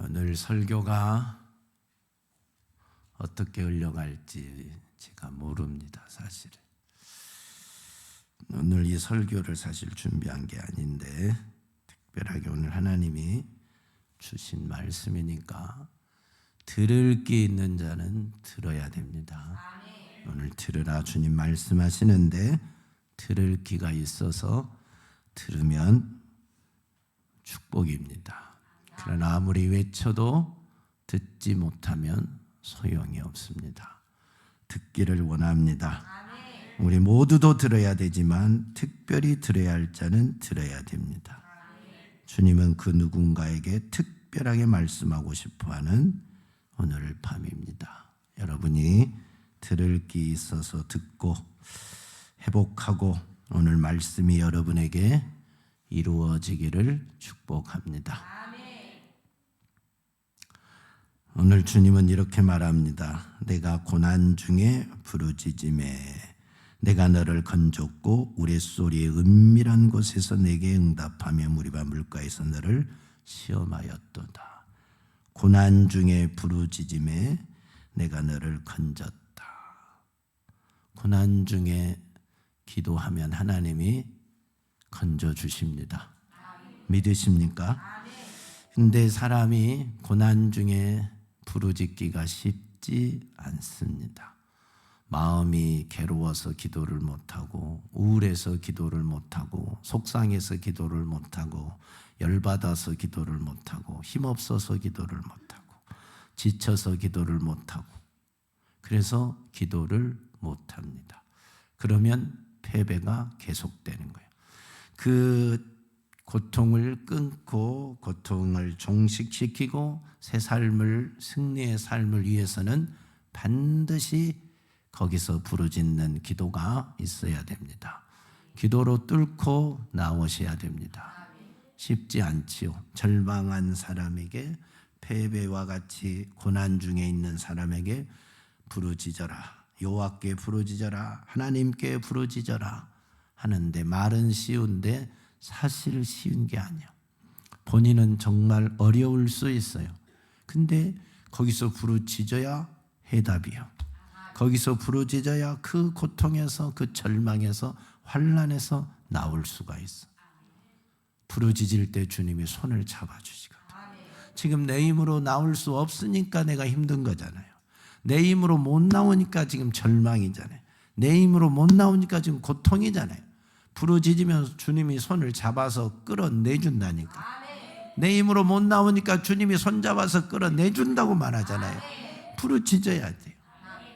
오늘 설교가 어떻게 흘러갈지 제가 모릅니다. 사실 오늘 이 설교를 사실 준비한 게 아닌데 특별하게 오늘 하나님이 주신 말씀이니까 들을 귀 있는 자는 들어야 됩니다. 오늘 들으라 주님 말씀하시는데 들을 귀가 있어서 들으면 축복입니다. 그러나 아무리 외쳐도 듣지 못하면 소용이 없습니다. 듣기를 원합니다. 우리 모두도 들어야 되지만 특별히 들어야 할 자는 들어야 됩니다. 주님은 그 누군가에게 특별하게 말씀하고 싶어하는 오늘 밤입니다. 여러분이 들을 귀 있어서 듣고 회복하고 오늘 말씀이 여러분에게 이루어지기를 축복합니다. 오늘 주님은 이렇게 말합니다. 내가 고난 중에 부르짖음에 내가 너를 건졌고 우레소리의 은밀한 곳에서 내게 응답하며 무리바 물가에서 너를 시험하였도다. 고난 중에 부르짖음에 내가 너를 건졌다. 고난 중에 기도하면 하나님이 건져주십니다. 믿으십니까? 근데 사람이 고난 중에 부르짖기가 쉽지 않습니다. 마음이 괴로워서 기도를 못하고 우울해서 기도를 못하고 속상해서 기도를 못하고 열받아서 기도를 못하고 힘없어서 기도를 못하고 지쳐서 기도를 못하고 그래서 기도를 못합니다. 그러면 패배가 계속되는 거예요. 그 고통을 끊고 고통을 종식시키고 새 삶을 승리의 삶을 위해서는 반드시 거기서 부르짖는 기도가 있어야 됩니다. 기도로 뚫고 나오셔야 됩니다. 쉽지 않지요. 절망한 사람에게 패배와 같이 고난 중에 있는 사람에게 부르짖어라. 여호와께 부르짖어라. 하나님께 부르짖어라 하는데 말은 쉬운데 사실 쉬운 게 아니야. 본인은 정말 어려울 수 있어요. 근데 거기서 부르짖어야 해답이요. 거기서 부르짖어야 그 고통에서 그 절망에서 환난에서 나올 수가 있어. 부르짖을 때 주님이 손을 잡아주시거든. 지금 내 힘으로 나올 수 없으니까 내가 힘든 거잖아요. 내 힘으로 못 나오니까 지금 절망이잖아요. 내 힘으로 못 나오니까 지금 고통이잖아요. 부르짖으면 주님이 손을 잡아서 끌어내준다니까. 내 힘으로 못 나오니까 주님이 손 잡아서 끌어내준다고 말하잖아요. 부르짖어야 돼요.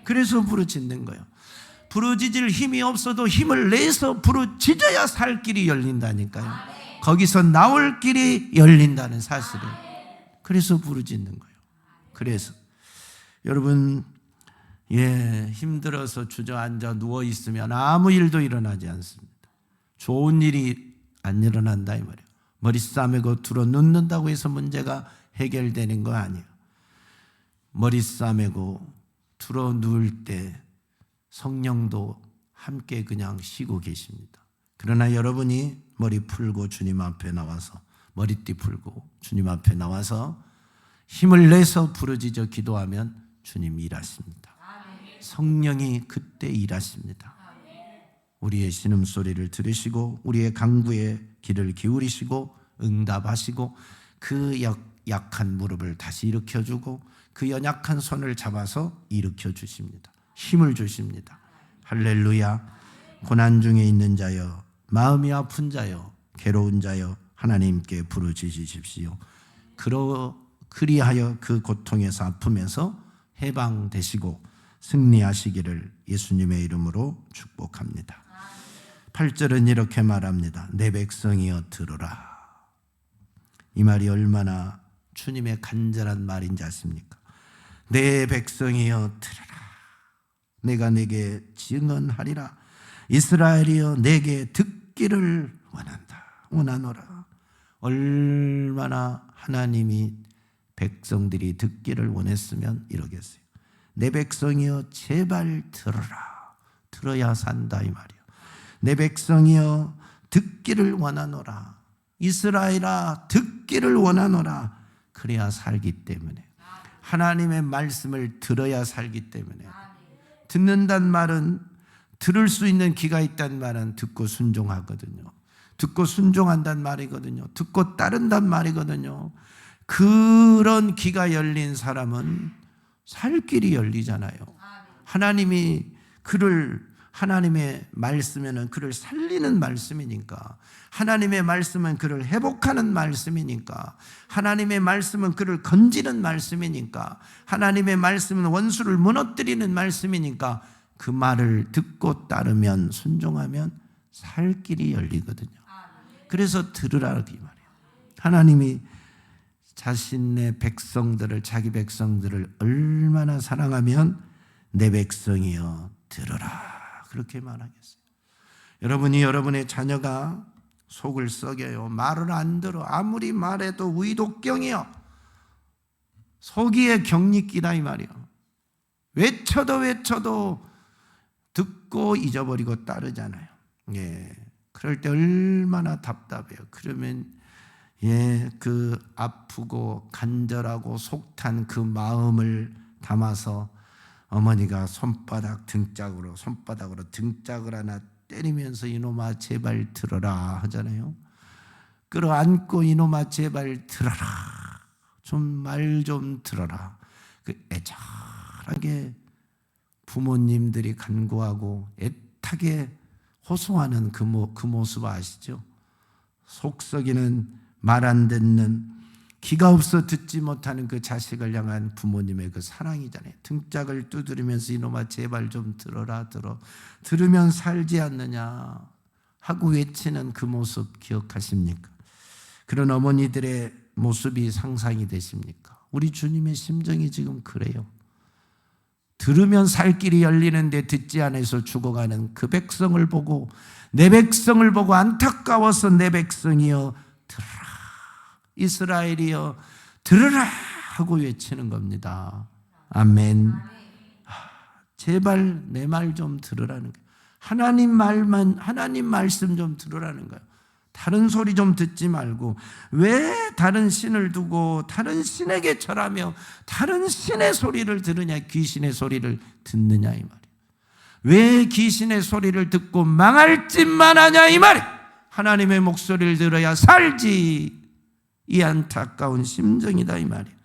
그래서 부르짖는 거예요. 부르짖을 힘이 없어도 힘을 내서 부르짖어야 살 길이 열린다니까요. 거기서 나올 길이 열린다는 사실을. 그래서 부르짖는 거예요. 그래서 여러분 힘들어서 주저앉아 누워있으면 아무 일도 일어나지 않습니다. 좋은 일이 안 일어난다 이 말이에요. 머리 싸매고 들어 눕는다고 해서 문제가 해결되는 거 아니에요. 머리 싸매고 들어 누울 때 성령도 함께 그냥 쉬고 계십니다. 그러나 여러분이 머리 풀고 주님 앞에 나와서 머리띠 풀고 주님 앞에 나와서 힘을 내서 부르짖어 기도하면 주님 일하십니다. 성령이 그때 일하십니다. 우리의 신음소리를 들으시고 우리의 간구에 귀를 기울이시고 응답하시고 그 약한 무릎을 다시 일으켜주고 그 연약한 손을 잡아서 일으켜주십니다. 힘을 주십니다. 할렐루야. 고난 중에 있는 자여 마음이 아픈 자여 괴로운 자여 하나님께 부르짖으십시오. 그리하여 그 고통에서 아픔에서 해방되시고 승리하시기를 예수님의 이름으로 축복합니다. 8절은 이렇게 말합니다. 내 백성이여 들으라. 이 말이 얼마나 주님의 간절한 말인지 아십니까? 내 백성이여 들으라. 내가 내게 증언하리라. 이스라엘이여 내게 듣기를 원하노라. 얼마나 하나님이 백성들이 듣기를 원했으면 이러겠어요. 내 백성이여 제발 들으라. 들어야 산다 이 말이에요. 내 백성이여 듣기를 원하노라. 이스라엘아 듣기를 원하노라. 그래야 살기 때문에, 하나님의 말씀을 들어야 살기 때문에, 듣는단 말은, 들을 수 있는 귀가 있단 말은 듣고 순종하거든요. 듣고 순종한단 말이거든요. 듣고 따른단 말이거든요. 그런 귀가 열린 사람은 살 길이 열리잖아요. 하나님의 말씀에는 그를 살리는 말씀이니까, 하나님의 말씀은 그를 회복하는 말씀이니까, 하나님의 말씀은 그를 건지는 말씀이니까, 하나님의 말씀은 원수를 무너뜨리는 말씀이니까, 그 말을 듣고 따르면, 순종하면 살 길이 열리거든요. 그래서 들으라 이 말이에요. 하나님이 자신의 백성들을, 자기 백성들을 얼마나 사랑하면 내 백성이여 들으라 그렇게 말하겠어요. 여러분이 여러분의 자녀가 속을 썩여요. 말을 안 들어. 아무리 말해도 위독경이요. 속이에 경리끼다 이 말이요. 외쳐도 듣고 잊어버리고 따르잖아요. 예. 그럴 때 얼마나 답답해요. 그러면 그 아프고 간절하고 속탄 그 마음을 담아서 어머니가 손바닥으로 등짝을 하나 때리면서 이놈아 제발 들어라 하잖아요. 끌어안고 이놈아 제발 들어라. 좀 말 좀 들어라. 그 애절하게 부모님들이 간구하고 애타게 호소하는 그 모습 아시죠? 속 썩이는, 말 안 듣는, 귀가 없어 듣지 못하는 그 자식을 향한 부모님의 그 사랑이잖아요. 등짝을 두드리면서 이놈아 제발 좀 들어라. 들으면 살지 않느냐 하고 외치는 그 모습 기억하십니까? 그런 어머니들의 모습이 상상이 되십니까? 우리 주님의 심정이 지금 그래요. 들으면 살 길이 열리는데 듣지 않아서 죽어가는 그 백성을 보고, 내 백성을 보고 안타까워서 내 백성이여 들으라, 이스라엘이여 들으라 하고 외치는 겁니다. 아멘. 제발 내 말 좀 들으라는 거예요. 하나님 말씀 좀 들으라는 거예요. 다른 소리 좀 듣지 말고, 왜 다른 신을 두고 다른 신에게 절하며 다른 신의 소리를 들으냐, 귀신의 소리를 듣느냐 이 말이에요. 왜 귀신의 소리를 듣고 망할 짓만 하냐 이 말이에요. 하나님의 목소리를 들어야 살지, 이 안타까운 심정이다 이 말이에요.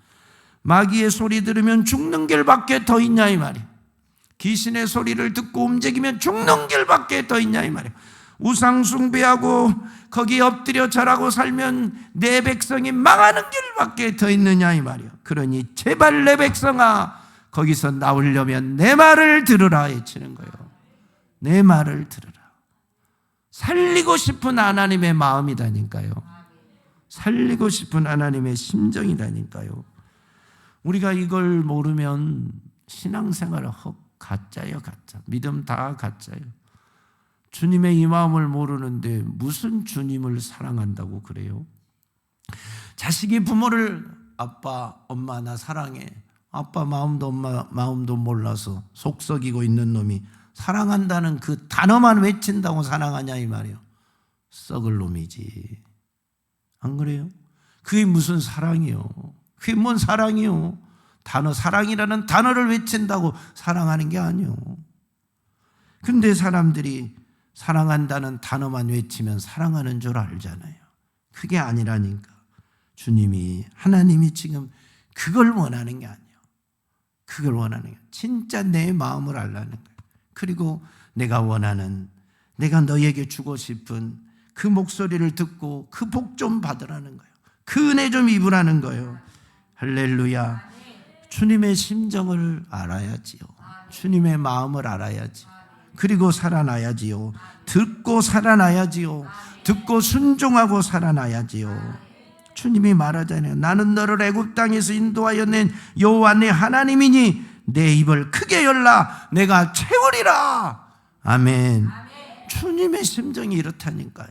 마귀의 소리 들으면 죽는 길밖에 더 있냐 이 말이에요. 귀신의 소리를 듣고 움직이면 죽는 길밖에 더 있냐 이 말이에요. 우상 숭배하고 거기 엎드려 절하고 살면 내 백성이 망하는 길밖에 더 있느냐 이 말이에요. 그러니 제발 내 백성아 거기서 나오려면 내 말을 들으라 외치는 거예요. 내 말을 들으라. 살리고 싶은 하나님의 마음이다니까요. 살리고 싶은 하나님의 심정이다니까요. 우리가 이걸 모르면 신앙생활은 가짜예요. 가짜. 믿음 다 가짜예요. 주님의 이 마음을 모르는데 무슨 주님을 사랑한다고 그래요? 자식이 부모를 아빠, 엄마 나 사랑해. 아빠 마음도 엄마 마음도 몰라서 속썩이고 있는 놈이 사랑한다는 그 단어만 외친다고 사랑하냐 이 말이에요. 썩을 놈이지. 안 그래요? 그게 무슨 사랑이요? 그게 뭔 사랑이요? 사랑이라는 단어를 외친다고 사랑하는 게 아니요. 근데 사람들이 사랑한다는 단어만 외치면 사랑하는 줄 알잖아요. 그게 아니라니까. 하나님이 지금 그걸 원하는 게 아니에요. 그걸 원하는 게 진짜 내 마음을 알라는 거예요. 그리고 내가 너에게 주고 싶은 그 목소리를 듣고 그 복 좀 받으라는 거예요. 그 은혜 좀 입으라는 거예요. 할렐루야. 주님의 심정을 알아야지요. 주님의 마음을 알아야지. 그리고 살아나야지요. 듣고 살아나야지요. 듣고 순종하고 살아나야지요. 주님이 말하잖아요. 나는 너를 애굽 땅에서 인도하여 낸 여호와 네 하나님이니 내 입을 크게 열라 내가 채우리라. 아멘. 주님의 심정이 이렇다니까요.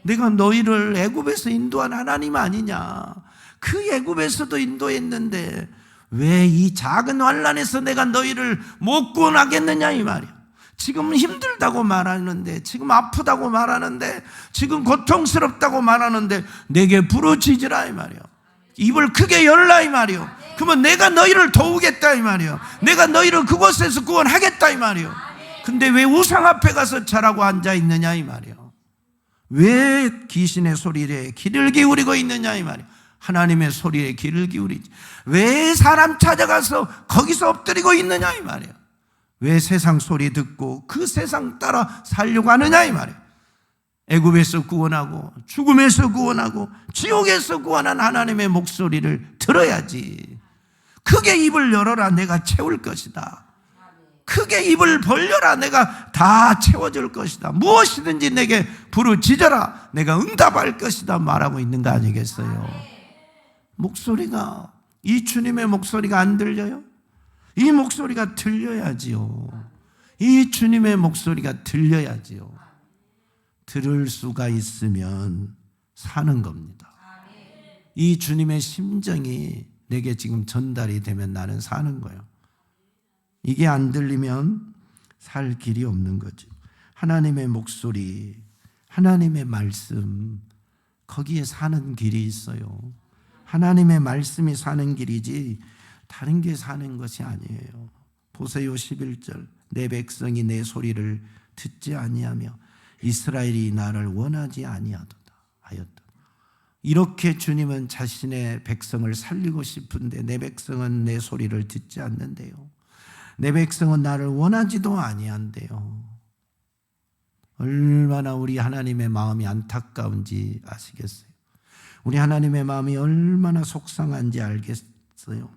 내가 너희를 애굽에서 인도한 하나님 아니냐. 그 애굽에서도 인도했는데 왜 이 작은 환난에서 내가 너희를 못 구원하겠느냐 이 말이야. 지금 힘들다고 말하는데, 지금 아프다고 말하는데, 지금 고통스럽다고 말하는데 내게 부르짖으라 이 말이야. 입을 크게 열라 이 말이요. 그러면 내가 너희를 도우겠다 이 말이요. 내가 너희를 그곳에서 구원하겠다 이 말이요. 근데 왜 우상 앞에 가서 절하고 앉아 있느냐 이 말이요. 왜 귀신의 소리에 귀를 기울이고 있느냐 이 말이요. 하나님의 소리에 귀를 기울이지. 왜 사람 찾아가서 거기서 엎드리고 있느냐 이 말이요. 왜 세상 소리 듣고 그 세상 따라 살려고 하느냐 이 말이에요. 애굽에서 구원하고 죽음에서 구원하고 지옥에서 구원한 하나님의 목소리를 들어야지. 크게 입을 열어라, 내가 채울 것이다. 크게 입을 벌려라, 내가 다 채워줄 것이다. 무엇이든지 내게 부르짖어라, 내가 응답할 것이다 말하고 있는 거 아니겠어요? 목소리가, 이 주님의 목소리가 안 들려요? 이 목소리가 들려야지요. 이 주님의 목소리가 들려야지요. 들을 수가 있으면 사는 겁니다. 이 주님의 심정이 내게 지금 전달이 되면 나는 사는 거예요. 이게 안 들리면 살 길이 없는 거죠. 하나님의 목소리, 하나님의 말씀, 거기에 사는 길이 있어요. 하나님의 말씀이 사는 길이지 다른 게 사는 것이 아니에요. 보세요, 11절. 내 백성이 내 소리를 듣지 아니하며 이스라엘이 나를 원하지 아니하도다 하였다. 이렇게 주님은 자신의 백성을 살리고 싶은데 내 백성은 내 소리를 듣지 않는데요. 내 백성은 나를 원하지도 아니한대요. 얼마나 우리 하나님의 마음이 안타까운지 아시겠어요? 우리 하나님의 마음이 얼마나 속상한지 알겠어요?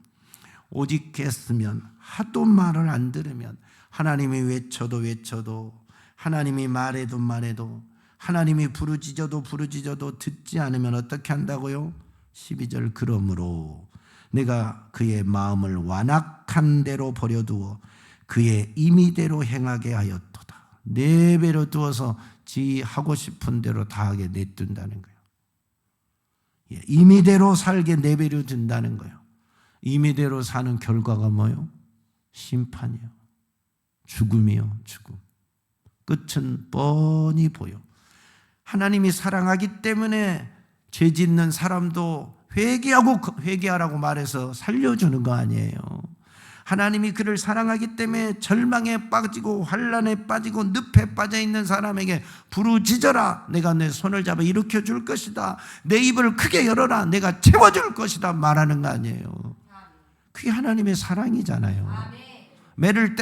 오직 했으면, 하도 말을 안 들으면, 하나님이 외쳐도 하나님이 말해도 하나님이 부르짖어도 듣지 않으면 어떻게 한다고요? 12절. 그러므로 내가 그의 마음을 완악한 대로 버려두어 그의 임의대로 행하게 하였도다. 내버려 두어서 지 하고 싶은 대로 다 하게 내둔다는 거예요. 임의대로 살게 내버려 둔다는 거예요. 임의대로 사는 결과가 뭐예요? 심판이요. 죽음이요. 죽음. 끝은 뻔히 보여. 하나님이 사랑하기 때문에 죄 짓는 사람도 회개하라고 말해서 살려주는 거 아니에요. 하나님이 그를 사랑하기 때문에 절망에 빠지고 환난에 빠지고 늪에 빠져 있는 사람에게 부르짖어라, 내가 내 손을 잡아 일으켜 줄 것이다. 내 입을 크게 열어라, 내가 채워줄 것이다 말하는 거 아니에요. 그게 하나님의 사랑이잖아요. 매를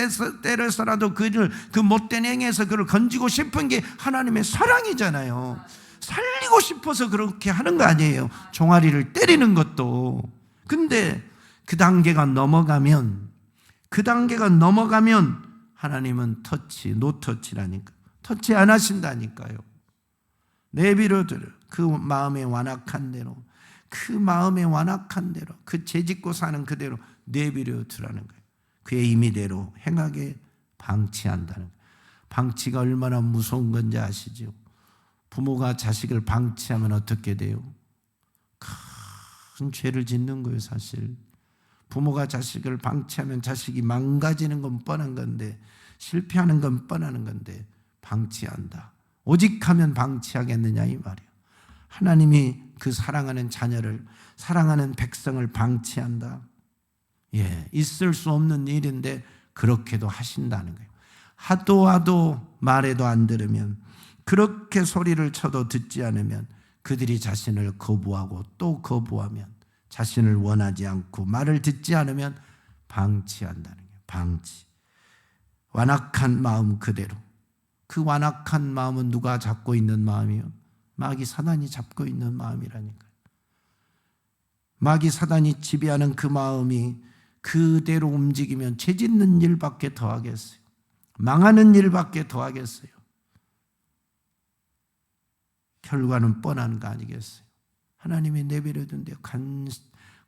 때려서라도 그를 그 못된 행위에서 그를 건지고 싶은 게 하나님의 사랑이잖아요. 살리고 싶어서 그렇게 하는 거 아니에요. 종아리를 때리는 것도. 근데 그 단계가 넘어가면 하나님은 노터치라니까. 터치 안 하신다니까요. 내버려둬요. 그 마음에 완악한 대로, 그 죄짓고 사는 그대로 내버려두라는 거예요. 그의 임의대로 행하게 방치한다는 거예요. 방치가 얼마나 무서운 건지 아시죠? 부모가 자식을 방치하면 어떻게 돼요? 큰 죄를 짓는 거예요, 사실. 부모가 자식을 방치하면 자식이 망가지는 건 뻔한 건데, 실패하는 건 뻔한 건데 방치한다. 오직 하면 방치하겠느냐 이 말이에요. 하나님이 그 사랑하는 자녀를, 사랑하는 백성을 방치한다. 있을 수 없는 일인데 그렇게도 하신다는 거예요. 하도 말해도 안 들으면, 그렇게 소리를 쳐도 듣지 않으면, 그들이 자신을 거부하고 또 거부하면, 자신을 원하지 않고 말을 듣지 않으면 방치한다는 거예요. 방치. 완악한 마음 그대로. 그 완악한 마음은 누가 잡고 있는 마음이요? 마귀 사단이 잡고 있는 마음이라니까요. 마귀 사단이 지배하는 그 마음이 그대로 움직이면 죄 짓는 일밖에 더 하겠어요? 망하는 일밖에 더 하겠어요? 결과는 뻔한 거 아니겠어요? 하나님이 내버려둔대요.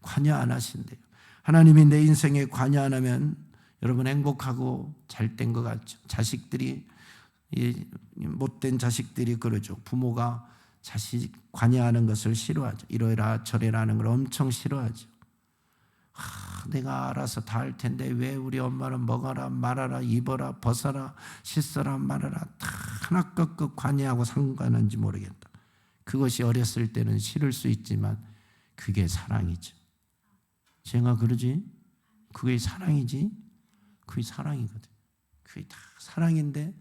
관여 안 하신대요. 하나님이 내 인생에 관여 안 하면 여러분 행복하고 잘 된 것 같죠? 자식들이, 못된 자식들이 그러죠. 부모가 자식 관여하는 것을 싫어하죠. 이러라 저래라 하는 걸 엄청 싫어하죠. 내가 알아서 다 할 텐데 왜 우리 엄마는 먹어라 말아라 입어라 벗어라 씻어라 말아라 다 하나 끄 관여하고 상관한지 모르겠다. 그것이 어렸을 때는 싫을 수 있지만 그게 사랑이죠. 제가 그러지? 그게 사랑이지? 그게 사랑이거든. 그게 다 사랑인데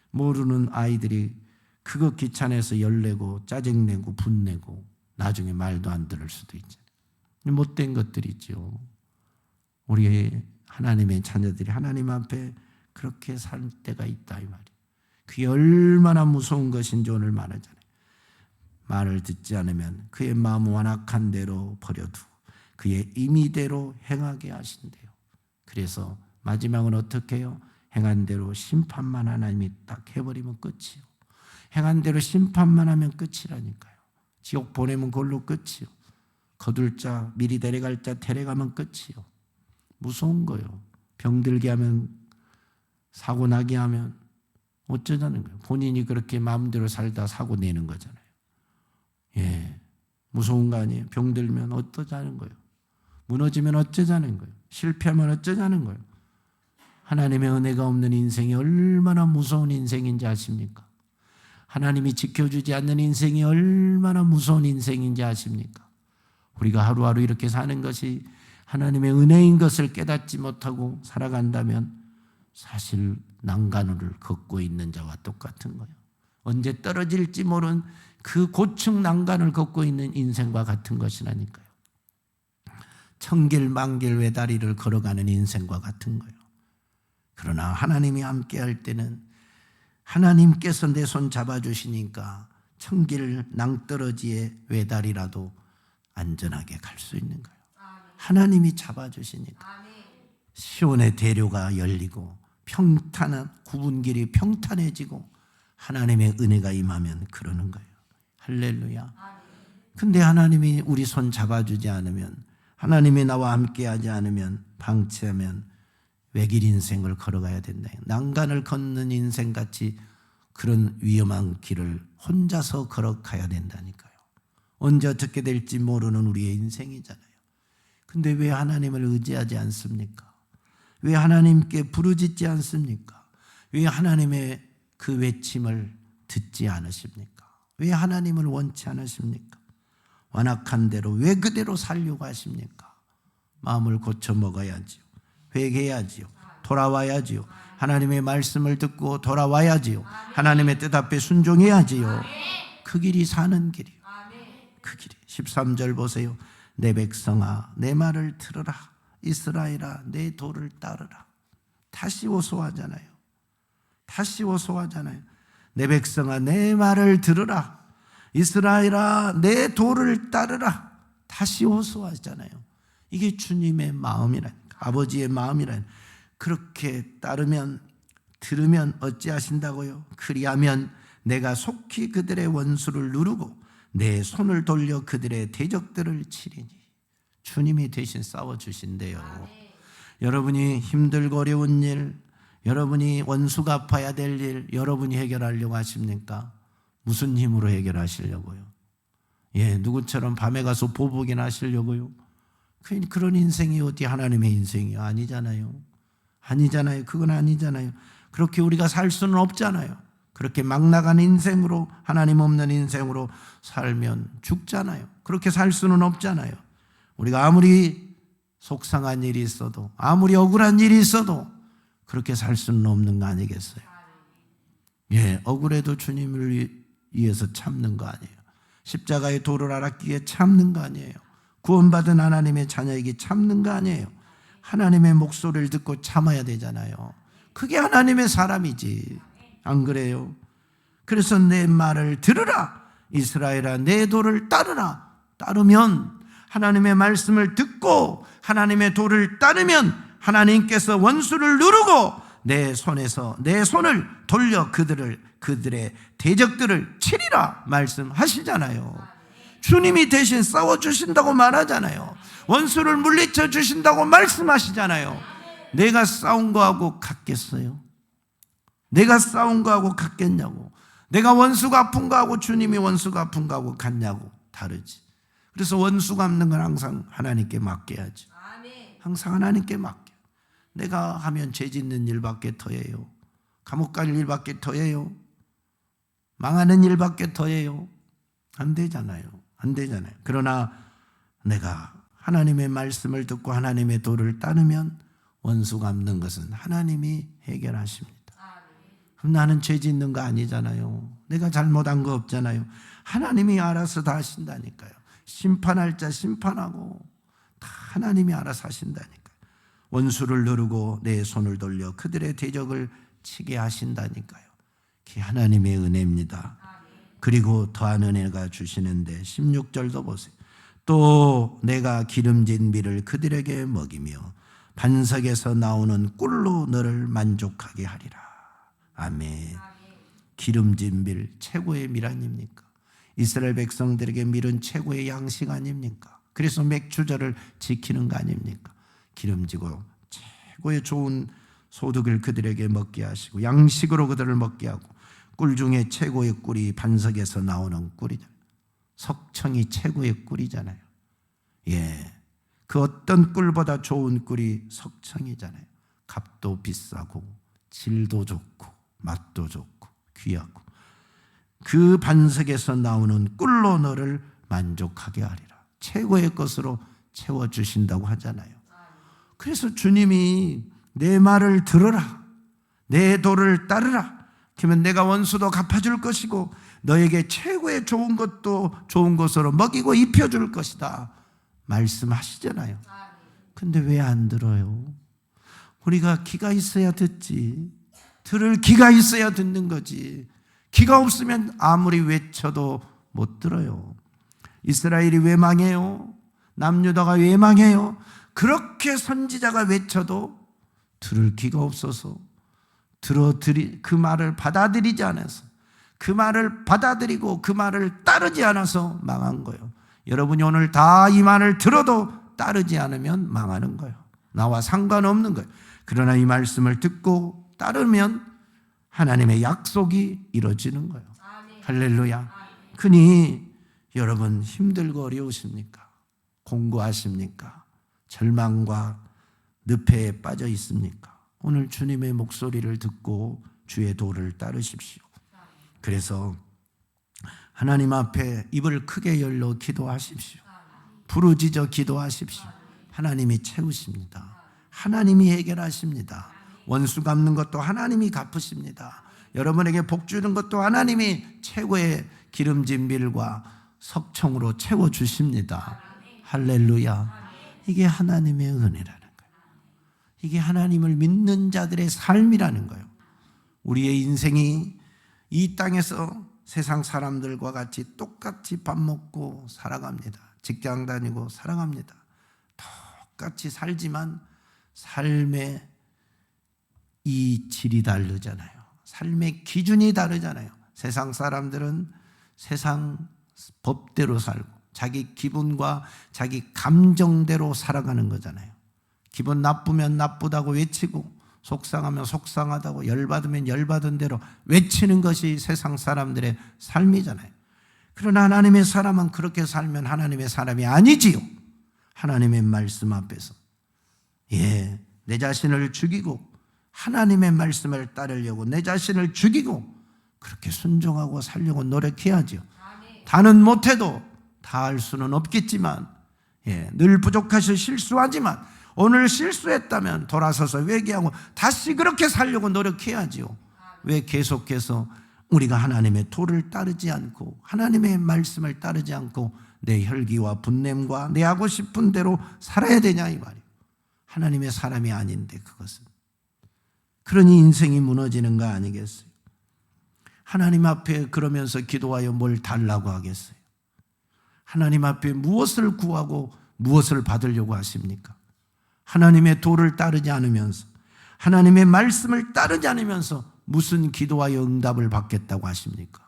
모르는 아이들이 그거 귀찮아서 열내고 짜증내고 분내고 나중에 말도 안 들을 수도 있잖아요. 못된 것들이죠. 우리 하나님의 자녀들이 하나님 앞에 그렇게 살 때가 있다 이 말이에요. 그게 얼마나 무서운 것인지 오늘 말하잖아요. 말을 듣지 않으면 그의 마음 완악한 대로 버려두고 그의 임의대로 행하게 하신대요. 그래서 마지막은 어떻게 해요? 행한 대로 심판만 하나님이 딱 해버리면 끝이요. 행한 대로 심판만 하면 끝이라니까요. 지옥 보내면 그걸로 끝이요. 거둘 자 미리 데려갈 자 데려가면 끝이요. 무서운 거요. 병들게 하면 사고 나게 하면 어쩌자는 거예요. 본인이 그렇게 마음대로 살다 사고 내는 거잖아요. 예, 무서운 거 아니에요. 병들면 어쩌자는 거예요. 무너지면 어쩌자는 거예요. 실패하면 어쩌자는 거예요. 하나님의 은혜가 없는 인생이 얼마나 무서운 인생인지 아십니까? 하나님이 지켜주지 않는 인생이 얼마나 무서운 인생인지 아십니까? 우리가 하루하루 이렇게 사는 것이 하나님의 은혜인 것을 깨닫지 못하고 살아간다면 사실 난간을 걷고 있는 자와 똑같은 거예요. 언제 떨어질지 모르는 그 고층 난간을 걷고 있는 인생과 같은 것이라니까요. 천길 만길 외다리를 걸어가는 인생과 같은 거예요. 그러나 하나님이 함께 할 때는 하나님께서 내 손 잡아주시니까 천길 낭떠러지의 외다리라도 안전하게 갈 수 있는 거예요. 하나님이 잡아주시니까 시온의 대로가 열리고 평탄한 구분길이 평탄해지고 하나님의 은혜가 임하면 그러는 거예요. 할렐루야. 근데 하나님이 우리 손 잡아주지 않으면, 하나님이 나와 함께하지 않으면, 방치하면 외길 인생을 걸어가야 된다. 난간을 걷는 인생같이 그런 위험한 길을 혼자서 걸어가야 된다니까요. 언제 어떻게 될지 모르는 우리의 인생이잖아요. 근데 왜 하나님을 의지하지 않습니까? 왜 하나님께 부르짖지 않습니까? 왜 하나님의 그 외침을 듣지 않으십니까? 왜 하나님을 원치 않으십니까? 완악한 대로 왜 그대로 살려고 하십니까? 마음을 고쳐 먹어야지요. 회개해야지요. 돌아와야지요. 하나님의 말씀을 듣고 돌아와야지요. 하나님의 뜻 앞에 순종해야지요. 그 길이 사는 길이요. 그 길이. 13절 보세요. 내 백성아 내 말을 들으라. 이스라엘아 내 도를 따르라. 다시 호소하잖아요. 다시 호소하잖아요. 내 백성아 내 말을 들으라. 이스라엘아 내 도를 따르라. 다시 호소하잖아요. 이게 주님의 마음이라니까. 아버지의 마음이라니까. 그렇게 따르면 들으면 어찌하신다고요? 그리하면 내가 속히 그들의 원수를 누르고 내 손을 돌려 그들의 대적들을 치리니. 주님이 대신 싸워주신대요. 여러분이 힘들고 어려운 일, 여러분이 원수가 아파야 될 일, 여러분이 해결하려고 하십니까? 무슨 힘으로 해결하시려고요? 예, 누구처럼 밤에 가서 보복이나 하시려고요? 그런 인생이 어디 하나님의 인생이요? 아니잖아요. 아니잖아요. 그건 아니잖아요. 그렇게 우리가 살 수는 없잖아요. 그렇게 막 나가는 인생으로, 하나님 없는 인생으로 살면 죽잖아요. 그렇게 살 수는 없잖아요. 우리가 아무리 속상한 일이 있어도, 아무리 억울한 일이 있어도 그렇게 살 수는 없는 거 아니겠어요? 예, 억울해도 주님을 위해서 참는 거 아니에요. 십자가의 도를 알았기에 참는 거 아니에요. 구원받은 하나님의 자녀에게 참는 거 아니에요. 하나님의 목소리를 듣고 참아야 되잖아요. 그게 하나님의 사람이지. 안 그래요? 그래서 내 말을 들으라. 이스라엘아 내 도를 따르라. 따르면, 하나님의 말씀을 듣고 하나님의 도를 따르면 하나님께서 원수를 누르고 내 손을 돌려 그들의 대적들을 치리라 말씀하시잖아요. 주님이 대신 싸워주신다고 말하잖아요. 원수를 물리쳐 주신다고 말씀하시잖아요. 내가 싸운 거하고 같겠어요? 내가 싸운 거하고 같겠냐고. 내가 원수가 아픈 거하고 주님이 원수가 아픈 거하고 같냐고. 다르지. 그래서 원수 갚는 건 항상 하나님께 맡겨야지. 항상 하나님께 맡겨. 내가 하면 죄 짓는 일밖에 더해요. 감옥 갈 일밖에 더해요. 망하는 일밖에 더해요. 안 되잖아요. 안 되잖아요. 그러나 내가 하나님의 말씀을 듣고 하나님의 도를 따르면 원수 갚는 것은 하나님이 해결하십니다. 그럼 나는 죄 짓는 거 아니잖아요. 내가 잘못한 거 없잖아요. 하나님이 알아서 다 하신다니까요. 심판할 자 심판하고 다 하나님이 알아서 하신다니까요. 원수를 누르고 내 손을 돌려 그들의 대적을 치게 하신다니까요. 그게 하나님의 은혜입니다. 그리고 더한 은혜가 주시는데 16절도 보세요. 또 내가 기름진 밀을 그들에게 먹이며 반석에서 나오는 꿀로 너를 만족하게 하리라. 아멘. 기름진 밀, 최고의 밀 아닙니까? 이스라엘 백성들에게 밀은 최고의 양식 아닙니까? 그래서 맥주절을 지키는 거 아닙니까? 기름지고 최고의 좋은 소득을 그들에게 먹게 하시고 양식으로 그들을 먹게 하고 꿀 중에 최고의 꿀이 반석에서 나오는 꿀이죠. 석청이 최고의 꿀이잖아요. 예, 그 어떤 꿀보다 좋은 꿀이 석청이잖아요. 값도 비싸고 질도 좋고 맛도 좋고 귀하고 그 반석에서 나오는 꿀로 너를 만족하게 하리라. 최고의 것으로 채워주신다고 하잖아요. 그래서 주님이 내 말을 들으라, 내 도를 따르라. 그러면 내가 원수도 갚아줄 것이고 너에게 최고의 좋은 것도 좋은 것으로 먹이고 입혀줄 것이다 말씀하시잖아요. 근데 왜 안 들어요? 우리가 귀가 있어야 듣지. 들을 귀가 있어야 듣는 거지. 귀가 없으면 아무리 외쳐도 못 들어요. 이스라엘이 왜 망해요? 남유다가 왜 망해요? 그렇게 선지자가 외쳐도 들을 귀가 없어서 그 말을 받아들이지 않아서 그 말을 받아들이고 그 말을 따르지 않아서 망한 거예요. 여러분이 오늘 다 이 말을 들어도 따르지 않으면 망하는 거예요. 나와 상관없는 거예요. 그러나 이 말씀을 듣고 따르면 하나님의 약속이 이루어지는 거예요. 할렐루야. 그니 여러분 힘들고 어려우십니까? 공고하십니까? 절망과 늪에 빠져 있습니까? 오늘 주님의 목소리를 듣고 주의 도를 따르십시오. 그래서 하나님 앞에 입을 크게 열러 기도하십시오. 부르짖어 기도하십시오. 하나님이 채우십니다. 하나님이 해결하십니다. 원수 갚는 것도 하나님이 갚으십니다. 여러분에게 복 주는 것도 하나님이 최고의 기름진 밀과 석청으로 채워주십니다. 할렐루야. 이게 하나님의 은혜라는 거예요. 이게 하나님을 믿는 자들의 삶이라는 거예요. 우리의 인생이 이 땅에서 세상 사람들과 같이 똑같이 밥 먹고 살아갑니다. 직장 다니고 살아갑니다. 똑같이 살지만 삶의 이 질이 다르잖아요. 삶의 기준이 다르잖아요. 세상 사람들은 세상 법대로 살고 자기 기분과 자기 감정대로 살아가는 거잖아요. 기분 나쁘면 나쁘다고 외치고 속상하면 속상하다고 열받으면 열받은 대로 외치는 것이 세상 사람들의 삶이잖아요. 그러나 하나님의 사람은 그렇게 살면 하나님의 사람이 아니지요. 하나님의 말씀 앞에서 내 자신을 죽이고 하나님의 말씀을 따르려고 내 자신을 죽이고 그렇게 순종하고 살려고 노력해야죠. 다는 못해도 다 할 수는 없겠지만 늘 부족하셔 실수하지만 오늘 실수했다면 돌아서서 회개하고 다시 그렇게 살려고 노력해야죠. 왜 계속해서 우리가 하나님의 도를 따르지 않고 하나님의 말씀을 따르지 않고 내 혈기와 분냄과 내 하고 싶은 대로 살아야 되냐 이 말이에요. 하나님의 사람이 아닌데 그것은. 그러니 인생이 무너지는 거 아니겠어요? 하나님 앞에 그러면서 기도하여 뭘 달라고 하겠어요? 하나님 앞에 무엇을 구하고 무엇을 받으려고 하십니까? 하나님의 도를 따르지 않으면서 하나님의 말씀을 따르지 않으면서 무슨 기도하여 응답을 받겠다고 하십니까?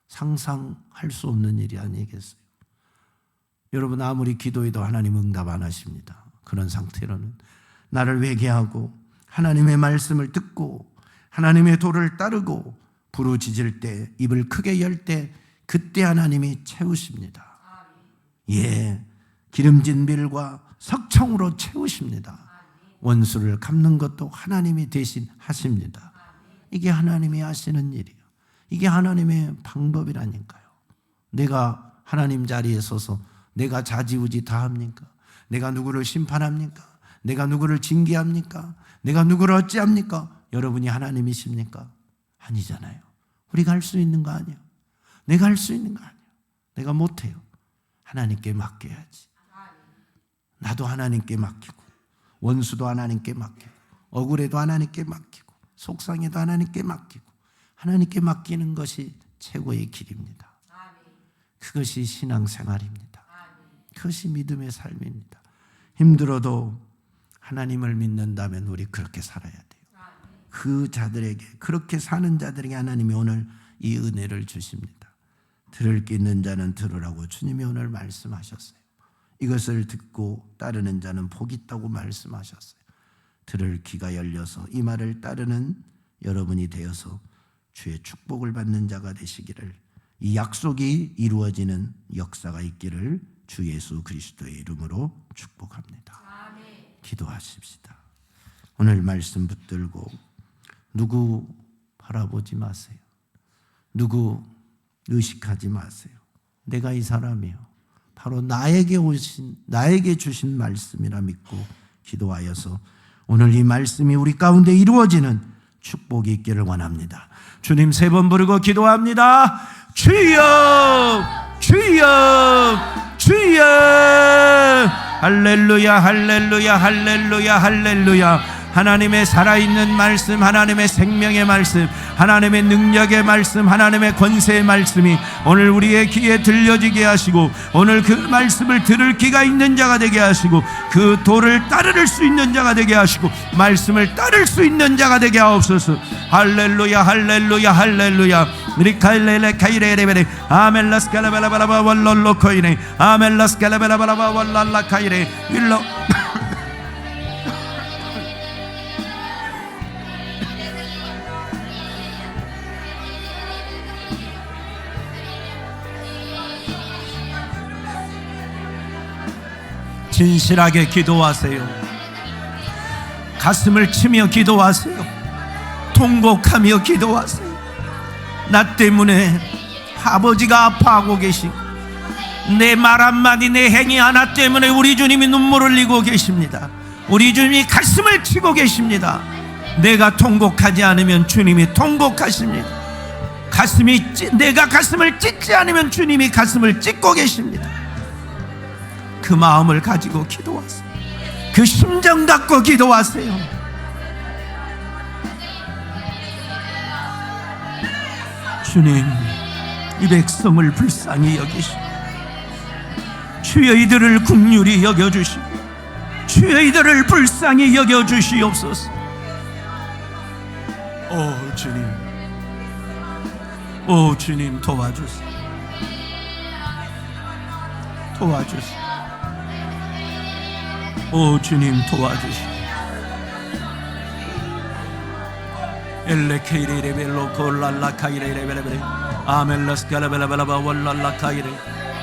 상상할 수 없는 일이 아니겠어요? 여러분 아무리 기도해도 하나님 응답 안 하십니다. 그런 상태로는 나를 회개하고 하나님의 말씀을 듣고 하나님의 도를 따르고 부르짖을 때 입을 크게 열 때 그때 하나님이 채우십니다. 기름진 밀과 석청으로 채우십니다. 원수를 갚는 것도 하나님이 대신 하십니다. 이게 하나님이 하시는 일이에요. 이게 하나님의 방법이라니까요. 내가 하나님 자리에 서서 내가 좌지우지 다 합니까? 내가 누구를 심판합니까? 내가 누구를 징계합니까? 내가 누구를 어찌합니까? 여러분이 하나님이십니까? 아니잖아요. 우리가 할 수 있는 거 아니에요. 내가 할 수 있는 거 아니에요. 내가 못해요. 하나님께 맡겨야지. 나도 하나님께 맡기고, 원수도 하나님께 맡기고, 억울해도 하나님께 맡기고, 속상해도 하나님께 맡기고, 하나님께 맡기는 것이 최고의 길입니다. 그것이 신앙생활입니다. 그것이 믿음의 삶입니다. 힘들어도 하나님을 믿는다면 우리 그렇게 살아야 돼요. 그 자들에게, 그렇게 사는 자들에게 하나님이 오늘 이 은혜를 주십니다. 들을 게 있는 자는 들으라고 주님이 오늘 말씀하셨어요. 이것을 듣고 따르는 자는 복이 있다고 말씀하셨어요. 들을 귀가 열려서 이 말을 따르는 여러분이 되어서 주의 축복을 받는 자가 되시기를, 이 약속이 이루어지는 역사가 있기를 주 예수 그리스도의 이름으로 축복합니다. 아멘. 기도하십시다. 오늘 말씀 붙들고 누구 바라보지 마세요. 누구 의식하지 마세요. 내가 이 사람이요, 바로 나에게 주신 말씀이라 믿고 기도하여서 오늘 이 말씀이 우리 가운데 이루어지는 축복이 있기를 원합니다. 주님 3번 부르고 기도합니다. 주여, 주여, 주여. 할렐루야, 할렐루야, 할렐루야, 할렐루야. 하나님의 살아있는 말씀, 하나님의 생명의 말씀, 하나님의 능력의 말씀, 하나님의 권세의 말씀이 오늘 우리의 귀에 들려지게 하시고, 오늘 그 말씀을 들을 귀가 있는 자가 되게 하시고, 그 도를 따를 수 있는 자가 되게 하시고, 말씀을 따를 수 있는 자가 되게 하옵소서. 할렐루야, 할렐루야, 할렐루야. 리카일레레 카이레레베레 아멜라스칼라발라발라바 월롤로코이네 아멜라스칼라발라발라바 월랄라카이레 일로 진실하게 기도하세요. 가슴을 치며 기도하세요. 통곡하며 기도하세요. 나 때문에 아버지가 아파하고 계시고, 내 말 한마디, 내 행위 하나 때문에 우리 주님이 눈물을 흘리고 계십니다. 우리 주님이 가슴을 치고 계십니다. 내가 통곡하지 않으면 주님이 통곡하십니다. 내가 가슴을 찢지 않으면 주님이 가슴을 찢고 계십니다. 그 마음을 가지고 기도하세요. 그 심정 갖고 기도하세요. 주님, 이 백성을 불쌍히 여기시고, 주여 이들을 긍휼히 여겨주시고, 주여 이들을 불쌍히 여겨주시옵소서. 오 주님, 오 주님 도와주세요. 도와주세요. 오 주님 도와주시오. 엘레케이레벨로 콜랄라카이레벨레벨레 아멜라스칼라벨라벨라바 월랄라카이레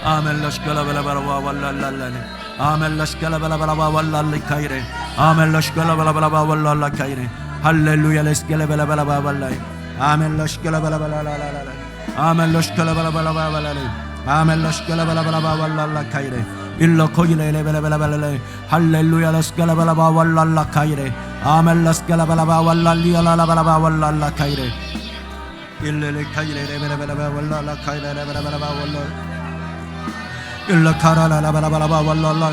아멜라스칼라벨라벨라바 월랄랄라네 아멜라스칼라벨라벨라바 월랄라카이레 아멜라스칼라벨라벨라바 월랄라카이레 할렐루야 레스칼라벨라벨라바 월라이 아멜라스칼라벨라벨라라라라 아멜라스칼라벨라벨라바 월라레 아멜라스칼라벨라벨라바 월랄라카이레 일로코이레벨레벨레벨레 할렐루야 레스칼라벨라바 월랄라카이레 아멜라스칼라발라바 월랄리알라발라바 월랄라카이레 일레레카이레레벨레벨레 월랄라카이레레벨레벨레 월랄 일라카라라라발라발라바 월랄라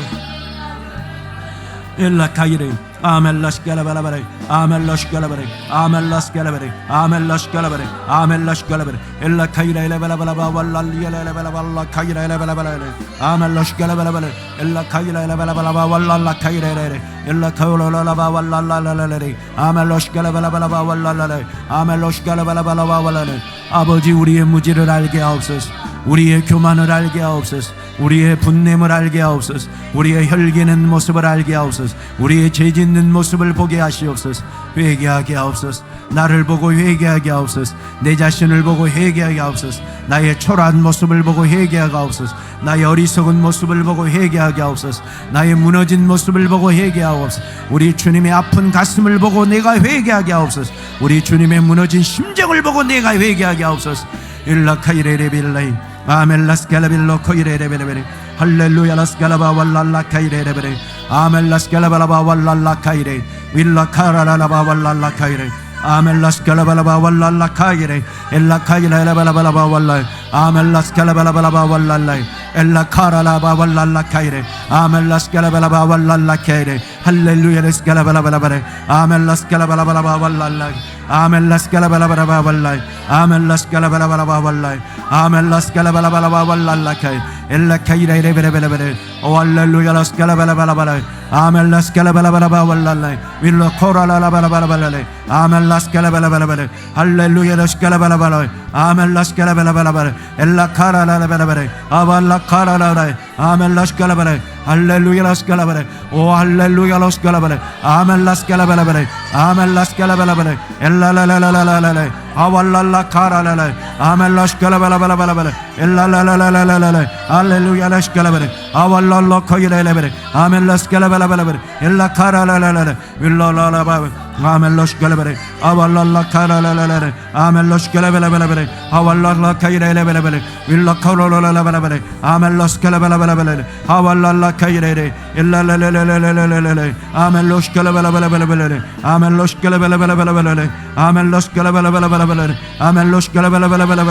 일라카이레 아멜라스칼라발라바레 아멜라스칼라바레 아멜라스칼라바레 아멜라스칼라바레 아멜라스칼라바레 일라카이레레벨레벨레 월랄리알라발라발라 카이레레벨레벨레 아멜라스칼라발라바레 일라카이레레벨레벨레 월랄라카이레레 일라카올라라바 월랄라라레 아멜라스칼라발라발라바 월랄라레 아멜라스칼라발라발라바 월랄레 아버지, 우리의 무지를 알게 하옵소서. 우리의 교만을 알게 하옵소서. 우리의 분냄을 알게 하옵소서. 우리의 혈기는 모습을 알게 하옵소서. 우리의 죄 짓는 모습을 보게 하시옵소서. 회개하게 하옵소서. 나를 보고 회개하게 하옵소서. 내 자신을 보고 회개하게 하옵소서. 나의 초라한 모습을 보고 회개하게 하옵소서. 나의 어리석은 모습을 보고 회개하게 하옵소서. 나의 무너진 모습을 보고 회개하옵소서. 우리 주님의 아픈 가슴을 보고 내가 회개하게 하옵소서. 우리 주님의 무너진 심정을 보고 내가 회개하게 하옵소서. 일라카이레레빌라인 아멜라스칼라빌로 코이레레베레베레 할렐루야 라스칼라바 왈랄라카이레 레베레 아멘 라스칼라바라바 왈랄라카이레 윌라카라라바 왈랄라카이레 아멘 라스칼라바라바 왈랄라카이레 엘라카이레 라바라바라바 왈랄 아멘 라스칼라바라바라바 왈랄라이 엘라카라라바 왈랄라카이레 아멘 라스칼라바라바 왈랄라카이레 할렐루야 라스칼라바라바라바레 아멘 라스칼라바라바라바 왈랄라이 아멘 라스칼라바라바라바 왈랄 아멘 라스칼라바라바라바 왈랄 아멘 라스칼라바라바라바 왈랄라카이 엘라카이레 레베레베레 오 할렐루야 라스칼라바라바라바라 아멘 라스칼라바라바라바 왈랄라이 윌라코라라바라바라바레 아멘 라스칼라바라바라바레 할렐루야 라스칼라바라바라 아멘 라스칼라바라바라바레 엘라카라라바라바레 아발라카라라라이 아멘 라스칼라바레 할렐루야 라스칼라바레 오 할렐루야 라스칼라바레 아멘 라스칼라바라바레 아멘 라스칼라바라바레 엘라라라라라라라이 아발라카라라라이 아멘 라스칼라바라바라바레 엘라라라라라라라이 할렐루야 라스칼라바레 아발라카이레레베레 아멘 라스칼라바라바레 엘라카라라라라라이 윌라라라바 아멘 라스칼라바레 아발라카라라라라이 아멘 라스칼라바라바레 아발라카이레레베레 윌라카라라라라라라이 아멘 라스칼라바라바레 아발라카이레레 엘라라라라라라라이 아멘 라스칼라바라바레 아멘 라스칼라바라바레 아멘 라스칼라바라바레 아멘 라스칼라바라바레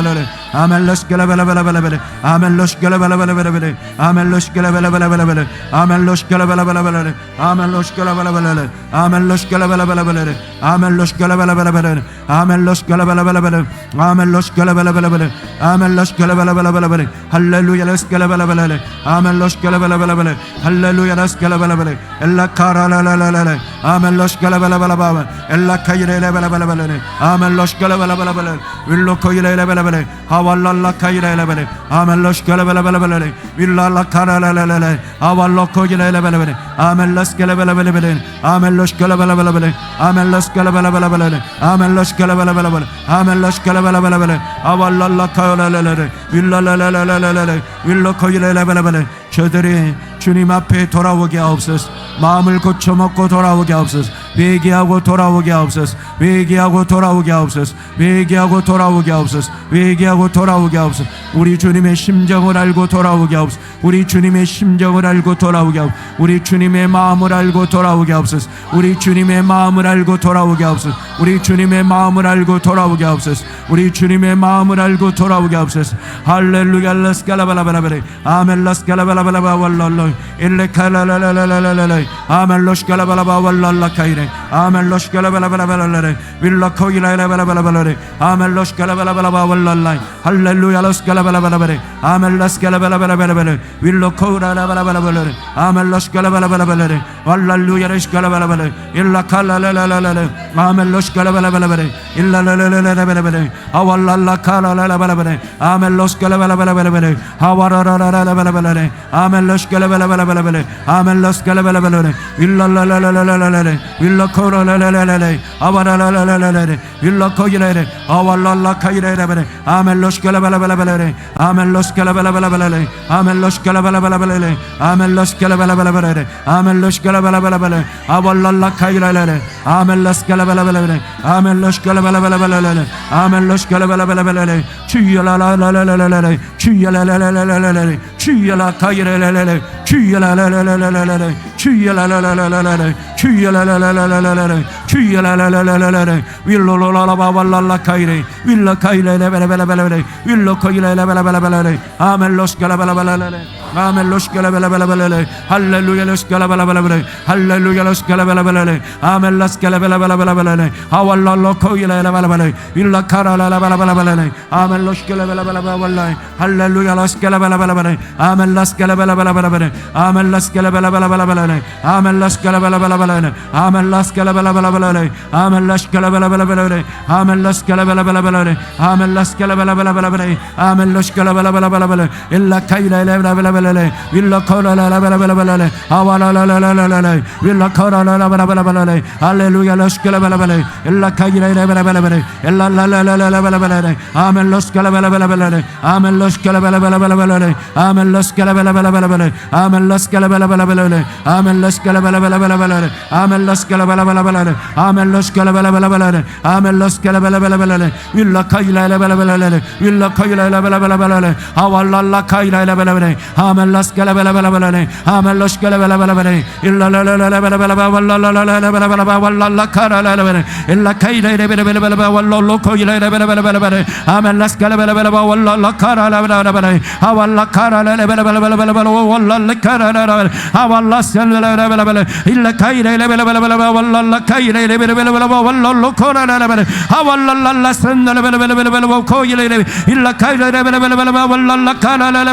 아멘 라스칼라바라바레 아멘 라스칼라바라바레 아멘 라스칼라바라바레 아멘 라스칼라바라바레 아멘 라스칼라바라바레 아멘 라스칼라바라바레 아멘 라스칼라바라바레 아멘 라스칼라바라바레 아멘 라스칼라바라바레 아멘 라스칼라바라바레 할렐루야 라스칼라바라바레 아멘 라스칼라바라바레 할렐루야 라스칼라바라바레 엘라카라라라라라 아멘 라스칼라바라바레 엘라카이레라바라바레 아멘 라스칼라바라바레 윌로코이레라바레 하왈랄라카이레라바레 아멘 라스칼라바라바레 윌랄라카라라라라 하왈로코이레라바레 아멘 라스칼라바라바레 아멘 라스칼라바라바레 아멘 라스칼라바라바레 아멘 라스칼라바라바레 아멘 라스칼라바라바레 하왈랄라카라라라 윌랄라라라라라 윌로코이레라바레 저들이 주님 앞에 돌아오게 하옵소서. 마음을 고쳐먹고 돌아오게 하옵소서. 회개하고 돌아오게 하옵소서. 회개하고 돌아오게 하옵소서. 회개하고 돌아오게 하옵소서. 회개하고 돌아오게 하옵소서. 우리 주님의 심정을 알고 돌아오게 하옵소서. 우리 주님의 심정을 알고 돌아오게 하옵소서. 우리 주님의 마음을 알고 돌아오게 하옵소서. 우리 주님의 마음을 알고 돌아오게 하옵소서. 우리 주님의 마음을 알고 돌아오게 하옵소서. 우리 주님의 마음을 알고 돌아오게 하옵소서. 할렐루야 라스칼라바라바라바레 아멘 라스칼라바라바라바 왈랄라 일레칼라라라라라라 아멘 라스칼라바라바 왈랄라카이레 아멘 라스칼라바라바라바라레 윌라코이라라바라바라바레 아멘 라스칼라바라바라바 왈랄라 할렐루야 라스칼라바라바라바레 아멘 라스칼라바라바라바레 윌라코라라바라바라바레 아멘 라스칼라바라바라바레 왈랄루야 라스칼라바라바레 일라칼라라라라라 아멘 라스칼라바라바라바레 일라라라라라바레 아왈랄라카라라바라바레 아멘 라스칼라바라바라바레 아와라라라라바라바레 아멘 라스칼라바라바라바레 아멘 라스칼라바라바레 윌랄라라라라라레 윌라코라라라라레 아와라라라라레 윌라코이레레 아왈랄라카이레레레 아멘 라스칼라바라바라바레 아멘 라스칼라바라바라바레 아멘 라스칼라바라바라바레 아멘 라스칼라바라바라바레 아멘 라스칼라바라바라바레 아왈랄라카이레레레 아멘 라스칼라바라바라바레 아멘 라스칼라바라바라바레 아멘 라스칼라바라바라바레 주야라라라라라레 주야라라라라라레 주야라카이레레레 주야라라라라라레 주야라라라라라레 주야라라라라라레 주야라라라라라레 윌로로라바왈랄라카이레 윌라카이레레베레베레베레 윌로코이레레베레베레 아멘 라스칼라바라바라레 아멘 라스칼라바라바라레 할렐루야 라스칼라바라바라레 할렐루야 라스칼라바라바라레 아멘 라스칼라바라바라레 아왈랄라코이레레베레베레 윌라카라라라바라바라레 아멘 라스칼라바라바라레 할렐루야 라스칼라바라바라레 아멘 라스칼라바라바라레 아멘 라스칼라바라바라레 아멘 라스칼라바라바라레 아멘 라스칼라바라바라레 아멘 라스칼라바라바라레 아멘 라스칼라바라바라레 아멘 라스칼라바라바라레 아멘 라스칼라바라바라레 일라카이레레베레베레 윌라코라라라바라바라레 아와라라라라라레 윌라코라라라바라바라레 할렐루야 라스칼라바라바레 일라카이레레베레베레 일라라라라라바라바레 아멘 라스칼라바라바라레 아멘 라스칼라바라바라레 아멘 라스칼라바라바라레 아멘 라스칼라바라바라레 아멘 라스칼라바라바라레 아멘 라스칼라바라바라레 아멜로스칼라발라발라발라 아멜로스칼라발라발라발라 윌라카일라발라발라 윌라카일라발라발라 아왈랄라카일라발라발라 아멜라스칼라발라발라 아멜로스칼라발라발라 일라라라라발라발라 왈랄라라발라발라 일라카일라발라발라 왈랄로코일라발라발라 아멜라스칼라발라 왈랄라카라발라 아왈라카라발라발라 왈랄라카라발라 아왈라스칼라발라 일라카일라발라발라 왈랄라카일라발라 왈랄로코라발라 아왈랄라스칼라발라 코일라 일라카일라발라 왈랄라카라발라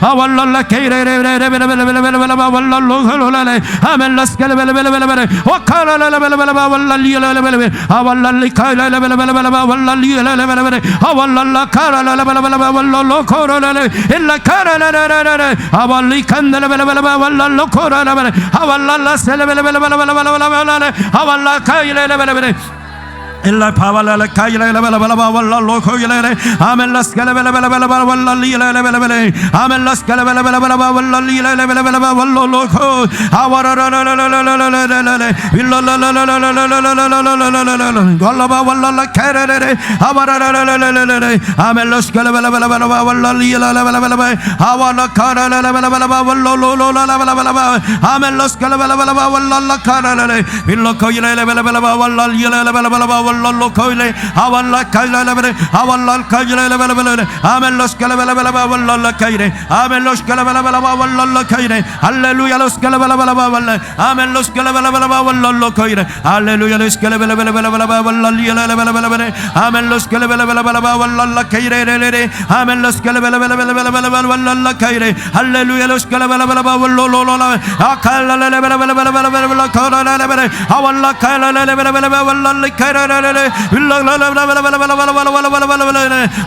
아왈랄라카일라발라 왈랄로코라발라 아멜라스칼라발라 와카라발라 왈랄리라발라 아왈랄리카일라발라 왈랄리라발라 아왈랄라카라발라 왈랄로코라발라 일라카라라라라 아왈리칸라발라 왈랄로코라발라 아왈랄라셀라발라 아왈라카일라발라 일라 파발라 카이라발라발라 왈랄로코일레 아멜라스칼라발라발라 왈랄리라발라 아멜라스칼라발라발라 왈랄리라발라 왈랄로코 아와라라라라라라라라라 윌랄라라라라라라라라라라라 갈라바 왈랄라카라라라 아와라라라라라라라 아멜라스칼라발라발라 왈랄리라발라 아와라카라라발라 왈랄로로라발라 아멜라스칼라발라발라 왈랄라카라라라 윌라코일레발라발라 왈랄리라발라 왈랄로코일레 아왈라카일라발라 아왈랄카일라발라 아멜로스칼라발라 왈랄라카이레 아멜로스칼라발라 왈랄라카이레 할렐루야 로스칼라발라 왈라 아멜로스칼라발라 왈랄로코이레 할렐루야 로스칼라발라 왈랄리라발라 아멜로스칼라발라 왈랄라카이레레레 아멜로스칼라발라 왈랄라카이레 할렐루야 로스칼라발라 왈랄로로라 아칼라라발라 코라라발라 아왈라카일라발라 왈랄리카이레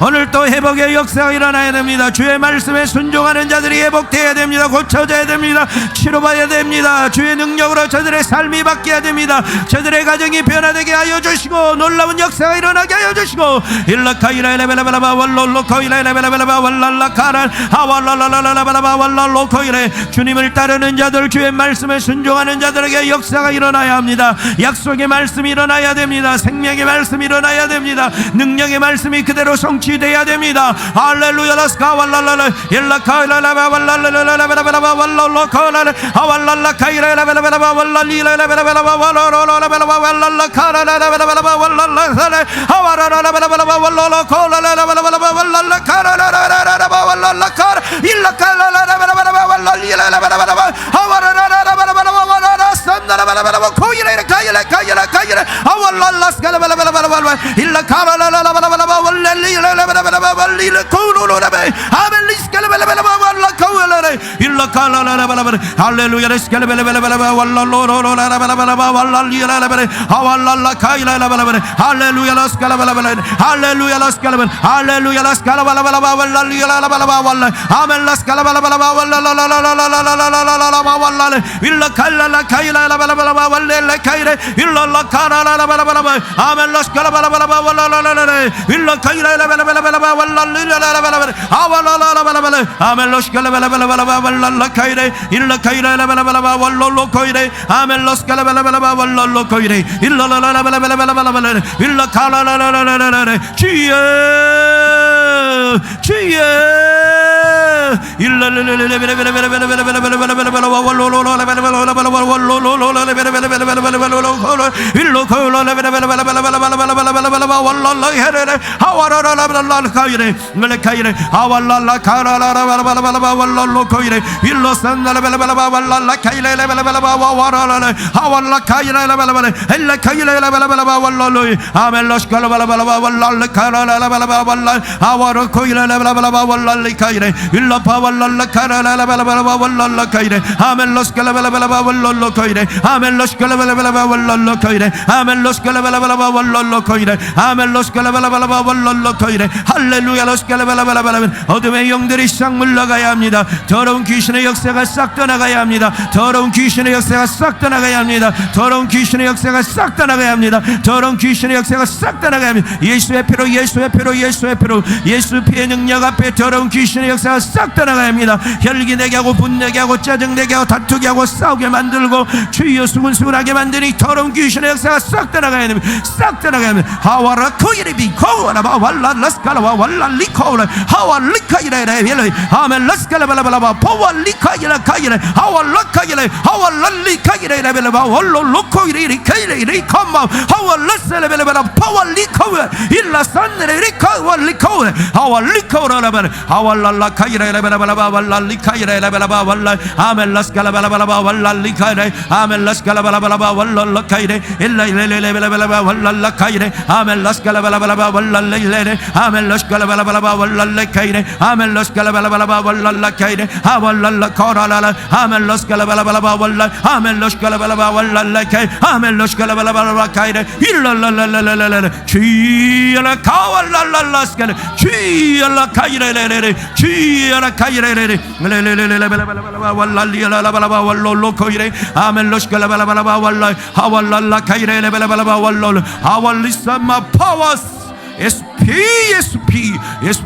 오늘 또 회복의 역사가 일어나야 됩니다. 주의 말씀에 순종하는 자들이 회복되어야 됩니다. 고쳐져야 됩니다. 치료받아야 됩니다. 주의 능력으로 저들의 삶이 바뀌어야 됩니다. 저들의 가정이 변화되게 하여 주시고 놀라운 역사가 일어나게 하여 주시고 일라카이라레벨라벨라바 왈랄로코이라레벨라벨라바 왈랄라카란 아왈랄랄랄라발라바 왈랄로코이레 주님을 따르는 자들 주의 말씀에 순종하는 자들에게 역사가 일어나야 합니다. 약속의 말씀이 일어나야 됩니다. 생명의 말씀이 일어나야 됩니다. 능력의 말씀이 그대로 성취되어야 됩니다. 할렐루야 라스카 왈랄랄라 일라카일라라바 왈랄랄라라바라바 왈랄로코라라 아왈랄라카이라라바라바 왈랄리라라바라바 왈랄로라바라바 왈랄라카라라바라바 왈랄라사라 아와라라바라바 왈랄로코라라바라바 왈랄라카라라라라바 왈랄라카라 일라카라라바라바 왈랄리라라바라바 아와라라라바라바 왈랄라산나라바라바 코이라카이라카이라카이라 아왈랄라스카라바라바라바 일라카라라라바라바 왈랄리라라바라바 왈리라코로라바 아멜리스카라바라바 왈라코라라 일라카라라바라바 할렐루야 레스카라바라바 왈랄로로라라바라바 왈랄리라라바라 아왈랄라카이라라바라바 할렐루야 라스카라바라바 할렐루야 라스카라바 할렐루야 라스카라바라바 왈랄리라라바라바 왈라 아멜라스카라바라바 왈랄라라라라라라라라라라라 왈랄 일라칼라라카이라라바라바 왈랄라카이라 일랄라카라라바라바 아멜라스카라바라바 왈랄라라라 일라카이라라바라바 왈랄리라라바라바 아왈랄라라바라바 아멜로스칼라바라바 왈랄라카이라 일라카이라라바라바 왈랄로코이라 아멜로스칼라바라바 왈랄로코이라 일랄라라바라바라바 일라카라라라라라라 주여 주여 어둠의 영들이 싹 물러가야 합니다. 더러운 귀신의 역사가 싹 떠나가야 합니다. 더러운 귀신의 역사가 싹 떠나가야 합니다. 더러운 귀신의 역사가 싹 떠나가야 합니다. 더러운 귀신의 역사가 싹 떠나가야 합니다. 예수의 피로 예수의 피로 예수의 피로 예수 피의 능력 앞에 더러운 귀신의 역사가 싹 떠나가야 합니다. 혈기 내게 하고 분내게 하고 짜증 내게 하고 다투게 하고 싸우게 만들고 주여 수근수근하게 만드니 더러운 귀신 귀신의 역사가 싹 떠나가야 됩니다. 싹 떠나가야 됩니다. 하와라 코이리비 코와라바 wal라 라스칼라와 wal라 리코라 하와 리카이레레 벨레 아멘 라스칼라발라발라 포와 리카이라 카이레 하와 라카이레 하와 랄리카이레레 벨레바 월로 로코이리 카이레 컴마 하와 라셀레벨레바 포와 리코와 일라 산레 리카와 리코와 하와 리코라라바 하와 랄라 카이레레 벨레바 wal라 리카이레 벨레바 wal라 아멘 라스칼라발라발라 wal라 리카이레 아멘 라스칼라발라발라 wal라 라카이레 일라 일레레벨레바 wal라 라카이레 아멘 라스칼라발라발라 wal라 레레 아멘 라스칼라발라발라 wal라 라카이레 아멘 라스칼라발라발라 wal라 라카이레 하왈라 라코라라 아멘 라스칼라발라발라 wal라 아멘 라스칼라발라 wal라 라카이 아멘 라스칼라발라 라카이레 일랄랄랄랄랄라 주야라 카왈랄랄라스칼 주야라 카이레레레 주야라 카이레레레 레레레레레발라발라 wal라 리라라발라 wal로로코이레 아멘 라스칼라발라발라 wal라 하왈랄라 카이레레발라발라 wal로 하왈리사마 파워스 SP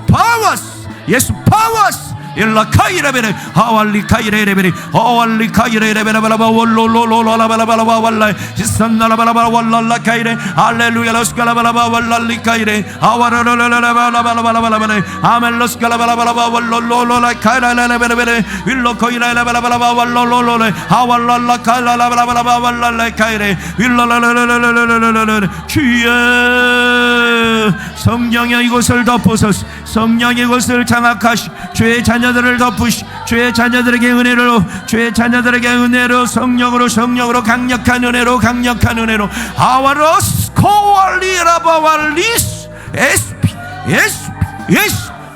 powers yes powers 일라 카이레베레 하왈리 카이레베레 하왈리 카이레베레 월로로로라발라발라 wal라 지산나라발라 wal라 카이레 할렐루야 라스칼라발라 wal라 카이레 하와라라라라발라발라 아멘 라스칼라발라 월로로라 카이레베레 일로 카이레발라 월로로라 하왈라 카이라발라 wal라 카이레 일라라라라라라라 주여 성령의 이곳을 덮으소서. 성령의 이곳을 장악하시 주의 자녀들을 덮으시 주의 자녀들에게 은혜로 주의 자녀들에게 은혜로 성령으로 강력한 은혜로 아와로스 코알리라바왈리스 에스피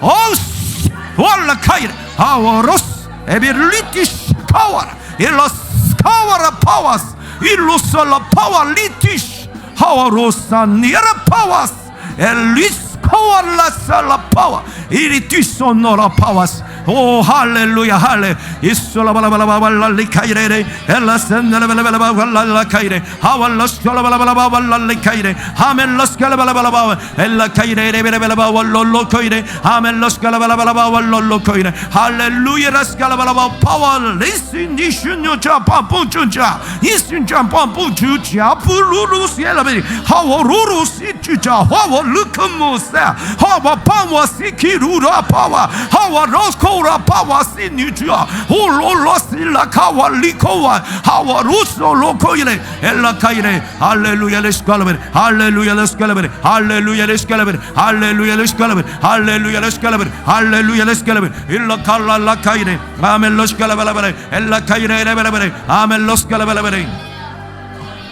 오스 월라카이라 아와로스 에비리티스 카와라 일로스 카와라 파와스 일로살라 파와리티스 하와로산니라 파와스 엘리스 카와라살라 파와 이리티소노라 파와스 오 할렐루야 할레 이솔라발라발라발라리카이레 엘라센나라발라발라발라카이레 하왈라스칼라발라발라발라리카이레 하멜라스칼라발라발라발 엘라카이레레베레벨라발롤로코이레 하멜라스칼라발라발라발롤로코이레 할렐루야 라스칼라발라발 파와 리스니슈뇨자 파푸춘자 이순자 파푸추자 부루루스엘라베리 하와루루시추자 하와르크무사 하와파와시키루라 파와 하와로스코 파와시 뉴주아 홀로로스일라 카왈리코와 하와루솔로코이레 엘라카이레 할렐루야 레스칼베 할렐루야 레스칼베 할렐루야 레스칼베 할렐루야 레스칼베 할렐루야 레스칼베 할렐루야 레스칼베 일라칼라라카이레 아멜로스칼베레 엘라카이레 레베레 아멜로스칼베레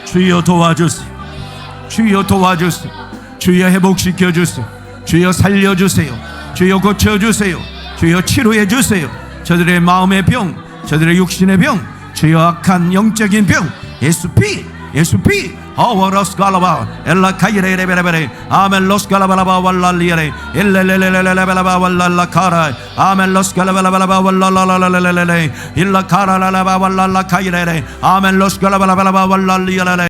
주여 도와주세요. 주여 도와주세요. 주여 회복시켜 주세요. 주여 살려주세요. 주여 고쳐주세요. 주여 치료해 주세요. 저들의 마음의 병, 저들의 육신의 병, 주여 악한 영적인 병, 예수피 하와라스칼라바 엘라카이레레베레베레 아멜로스칼라발라바 wallal리레 엘레레레레레레베라바 wallal라카라 아멜로스칼라발라바 wallal라라라라레 일라카라라라바 wallal라카이레레 아멜로스칼라발라바 wallal리레